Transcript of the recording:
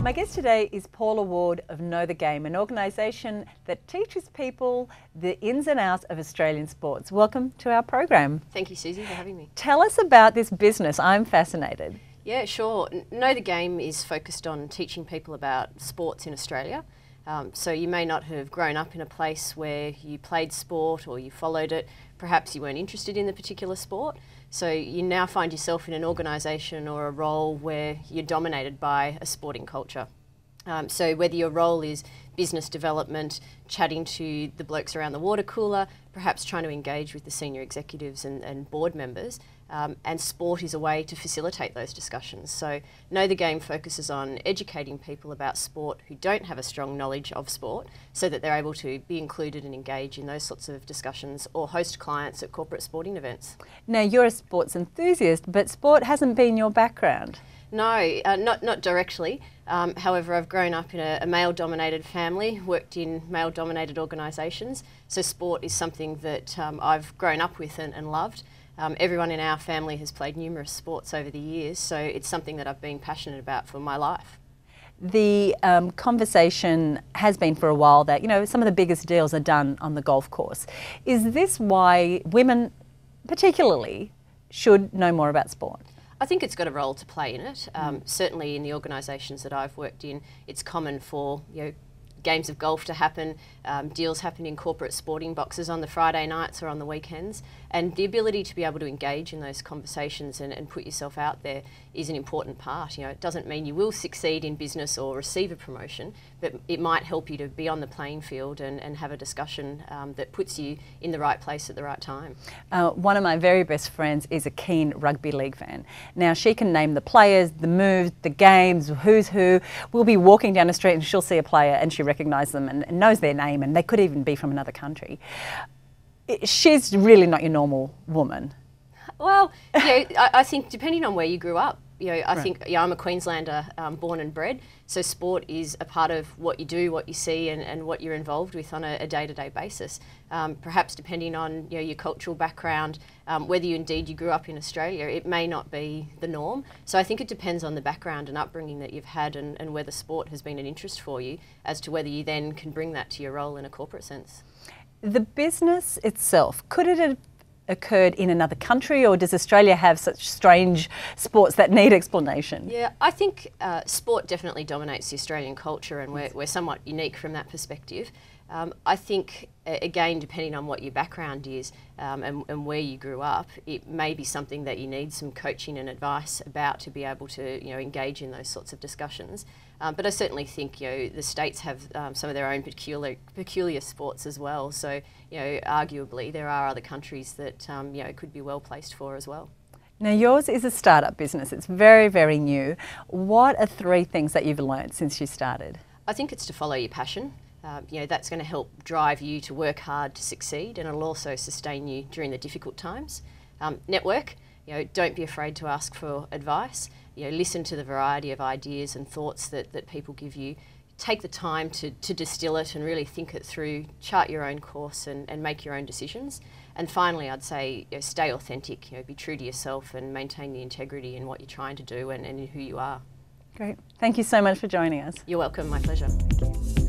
My guest today is Paula Ward of Know the Game, an organisation that teaches people the ins and outs of Australian sports. Welcome to our program. Thank you, Susie, for having me. Tell us about this business. I'm fascinated. Yeah, sure. Know the Game is focused on teaching people about sports in Australia. So you may not have grown up in a place where you played sport or you followed it. Perhaps you weren't interested in the particular sport. So you now find yourself in an organisation or a role where you're dominated by a sporting culture. So whether your role is business development, chatting to the blokes around the water cooler, perhaps trying to engage with the senior executives and board members, and sport is a way to facilitate those discussions. So Know the Game focuses on educating people about sport who don't have a strong knowledge of sport so that they're able to be included and engage in those sorts of discussions or host clients at corporate sporting events. Now, you're a sports enthusiast, but sport hasn't been your background. No, not directly. However, I've grown up in a male-dominated family, worked in male-dominated organisations, so sport is something that I've grown up with and loved. Everyone in our family has played numerous sports over the years, so it's something that I've been passionate about for my life. The conversation has been for a while that, you know, some of the biggest deals are done on the golf course. Is this why women, particularly, should know more about sport? I think it's got a role to play in it. Certainly in the organisations that I've worked in, it's common for games of golf to happen, deals happen in corporate sporting boxes on the Friday nights or on the weekends, and the ability to be able to engage in those conversations and put yourself out there is an important part. You know, it doesn't mean you will succeed in business or receive a promotion, but it might help you to be on the playing field and have a discussion that puts you in the right place at the right time. One of my very best friends is a keen rugby league fan. Now, she can name the players, the moves, the games, who's who. We'll be walking down the street and she'll see a player and she recognises them and knows their name, and they could even be from another country. She's really not your normal woman. Well, I think depending on where you grew up, I think I'm a Queenslander, born and bred, so sport is a part of what you do, what you see, and what you're involved with on a day-to-day basis. Perhaps depending on your cultural background, whether you grew up in Australia, it may not be the norm. So I think it depends on the background and upbringing that you've had and whether sport has been an interest for you as to whether you then can bring that to your role in a corporate sense. The business itself, could it have occurred in another country, or does Australia have such strange sports that need explanation? Yeah, I think sport definitely dominates the Australian culture, and we're somewhat unique from that perspective. I think, again, depending on what your background is and where you grew up, it may be something that you need some coaching and advice about to be able to engage in those sorts of discussions. But I certainly think the states have some of their own peculiar sports as well. So arguably there are other countries that could be well placed for as well. Now, yours is a startup business. It's very, very new. What are 3 things that you've learned since you started? I think it's to follow your passion. That's going to help drive you to work hard to succeed, and it'll also sustain you during the difficult times. Network. Don't be afraid to ask for advice. Listen to the variety of ideas and thoughts that people give you. Take the time to distill it and really think it through, chart your own course and make your own decisions. And finally, I'd say stay authentic, be true to yourself and maintain the integrity in what you're trying to do and in who you are. Great. Thank you so much for joining us. You're welcome, my pleasure. Thank you.